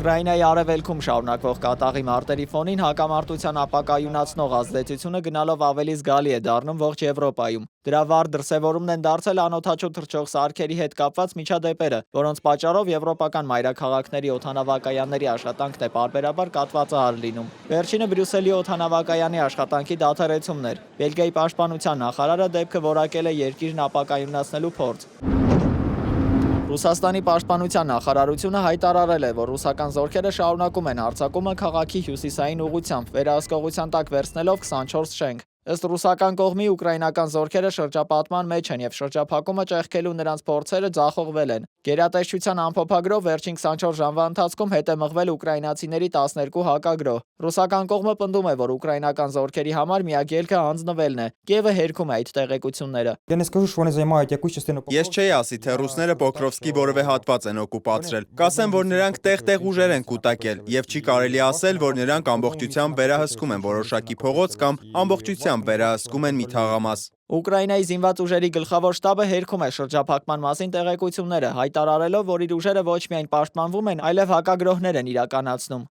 Ուկրաինայի արևելքում շարունակվող կատաղի մարտերի ֆոնին հակամարտության ապակայունացնող ազդեցությունը գնալով ավելի զգալի է դառնում ողջ Եվրոպայում։ Դրա վառ դրսևորումն են դարձել անօդաչու թռչող սարքերի հետ կապված միջադեպերը, որոնց պատճառով եվրոպական մայրաքաղաքների օդանավակայանների աշխատանքն է պարբերաբար կատվածահար լինում։ Վերջինը Բրյուսելի օդանավակայանի աշխատանքի դադարեցումն էր։ Բելգիայի պաշտպանության նախարարը դեպքը որակել է երկիրն ապակայունացնելու փորձ։ Ռուսաստանի պաշտպանության նախարարությունը հայտարարել է, որ ռուսական զորքերը շարունակում են հարձակումը քաղաքի հյուսիսային ուղղությամբ, վերահսկողության տակ վերցնելով 24 շենք։ Ըստ ռուսական կողմի ուկրաինական զորքերը շրջապատման մեջ են եւ շրջափակումը ճեղքելու նրանց փորձերը ձախողվել են։ Գերատեսչության ամփոփագրով վերջին 24 ժամվա ընթացքում հետ է մղվել ուկրաինացիների 12 հակագրոհ։ Ռուսական կողմը պնդում է, որ ուկրաինական զորքերի համար միակ ելքը հանձնվելն է։ Կիևը հերքում է այդ տեղեկությունները։ Ես չէի ասի, թե ռուսները Պոկրովսկի որևէ հատված են օկուպացրել։ Կասեմ, որ նրանք տեղ-տեղ ուժեր են կուտակել եւ չի կարելի ասել, որ նրանք ամբողջությամբ վերահսկում են որոշակի փողոց կամ ամբողջությամբ վերահսկում են մի թաղամաս։ Ուկրաինայի զինված ուժերի գլխավոր շտաբը հերքում է շրջափակման մասին տեղեկությունները, հայտարարելով, որ իր ուժերը ոչ միայն պաշտպանվում են, այլև հակագրոհներ են իրականացնում։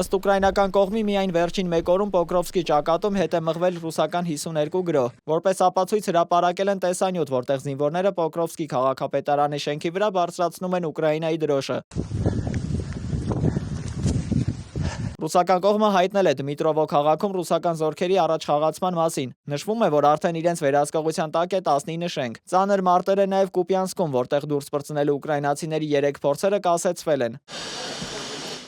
Ըստ ուկրաինական կողմի միայն վերջին մեկ օրում Պոկրովսկի ճակատում հետ է մղվել ռուսական 52 գրոհ։ Որպես ապացույց հրապարակել են տեսանյութ, որտեղ զինվորները Պոկրովսկի քաղաքապետարանի շենքի վրա բարձրացնում են Ուկրաինայի դրոշը։ Ռուսական կողմը հայտնել է Դմիտրովո քաղաքում ռուսական զորքերի առաջխաղացման մասին։ Նշվում է, որ արդեն իրենց վերահսկողության տակ է 19 շենք։ Ծանր մարտեր է նաև Կուպյանսկում, որտեղ դուրս պրծնելու ուկրաինացիների 3 փորձերը կասեցվել են։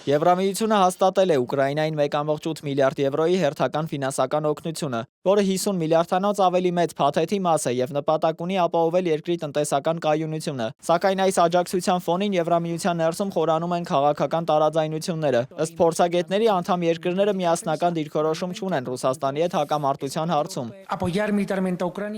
Եվրամիությունը հաստատել է Ուկրաինային 1.8 միլիարդ եվրոյի հերթական ֆինանսական օգնությունը, որը 50 միլիարդանոց ավելի մեծ փաթեթի մաս է եւ նպատակ ունի ապահովել երկրի տնտեսական կայունությունը։ Սակայն այս աջակցության ֆոնին Եվրամիության ներսում խորանում են քաղաքական տարաձայնությունները։ Ըստ փորձագետների, անդամ երկրները միասնական դիրքորոշում չունեն Ռուսաստանի հետ հակամարտության հարցում։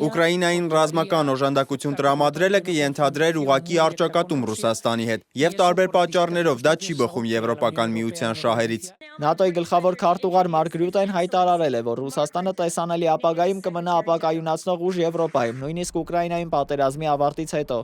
Ուկրաինային ռազմական օժանդակություն տրամադրելը կենթադրեր ուղղակի առճակատում Ռուսաստանի հետ եւ տարբեր պատճառներով դա չի բխում Եվրոպական միության շահերից։ ՆԱՏՕ-ի գլխավոր քարտուղար Մարկ Ռյուտեն հայտարարել է, որ Ռուսաստանը տեսանելի ապագայում կմնա ապակայունացնող ուժ Եվրոպայում, նույնիսկ Ուկրաինայում պատերազմի ավարտից հետո։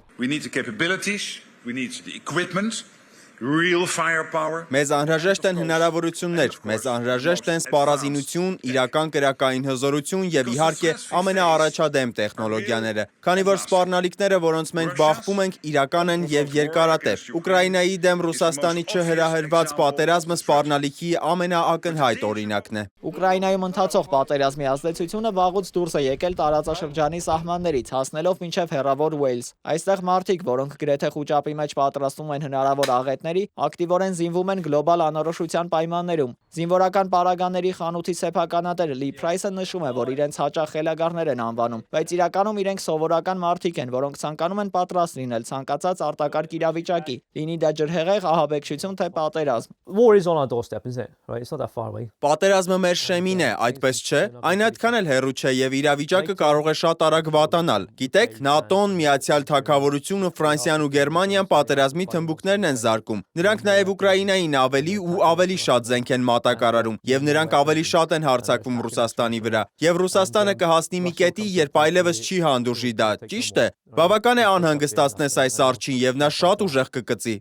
Մեզ անհրաժեշտ են հնարավորություններ, մեզ անհրաժեշտ են սպառազինություն, իրական կրակային հզորություն եւ իհարկե ամենաառաջադեմ տեխնոլոգիաները, քանի որ սպառնալիքները, որոնց մենք բախվում ենք, իրական են եւ երկարատև։ Ուկրաինայի դեմ Ռուսաստանի չհրահրված պատերազմը սպառնալիքի ամենաակնհայտ օրինակն է։ Ուկրաինայում ընթացող պատերազմի ազդեցությունը վաղուց դուրս է եկել տարածաշրջանի սահմաններից, հասնելով մինչև հեռավոր Ուեյլզ։ Այստեղ մարդիկ, որոնք գրեթե խուճապի մեջ պատրաստվում են հնարավոր աղետների, ակտիվորեն զինվում են գլոբալ անորոշության պայմաններում։ Զինվորական պարագաների խանութի սեփականատեր Լի Փրայսը նշում է, որ իրենց հաճախ խելագարներ են անվանում, բայց իրականում իրենք սովորական մարդիկ են, որոնք ցանկանում են պատրաստ լինել ցանկացած արտակարգ իրավիճակի, լինի դա ջրհեղեղ, ահաբեկչություն թե պատերազմ։ Պատերազմը մեր շեմին է, այդպես չէ։ Այն այդքան էլ հեռու չէ եւ իրավիճակը կարող է շատ արագ վատանալ։ Գիտեք, ՆԱՏՕ-ն, Միացյալ Թագավորությունը, Ֆրանսիան ու Գերմանիան պատերազմի թմբուկներն են զարկում։ Նրանք նաեւ Ուկրաինային ավելի ու ավելի շատ զենք են մատակարարում եւ նրանք ավելի շատ են հարձակվում Ռուսաստանի վրա։ Եվ Ռուսաստանը կհասնի մի կետի, երբ այլևս չի հանդուրժի դա։ Ճիշտ է։ Բավական է անհանգստացնես այս արջին եւ նա շատ ուժեղ կկծի։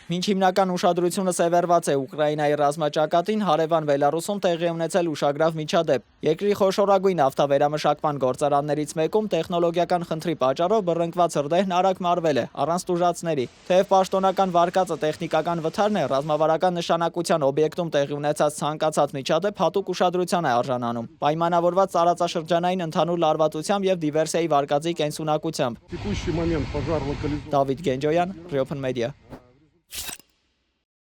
Մինչ հիմնական ուշադրությունը սևեռված է Ուկրաինայի ռազմաճակատին, հարևան Բելարուսում տեղի ունեցել ուշագրավ միջադեպ։ Երկրի խոշորագույն նավթավերամշակման գործարաններից մեկում տեխնոլոգիական խնդրի պատճառով բռնկված հրդեհն արագ մարվել է, առանց տուժածների։ Թեև պաշտոնական վարկածը տեխնիկական վթարն է, ռազմավարական նշանակության օբյեկտում տեղի ունեցած ցանկացած միջադեպ հատուկ ուշադրության է արժանանում, պայմանավորված տարածաշրջանային ընդհանուր լարվածությամբ եւ դիվերսիայի վարկածի կենսունակությամբ։ Դավիթ Գենջոյան, Open Media։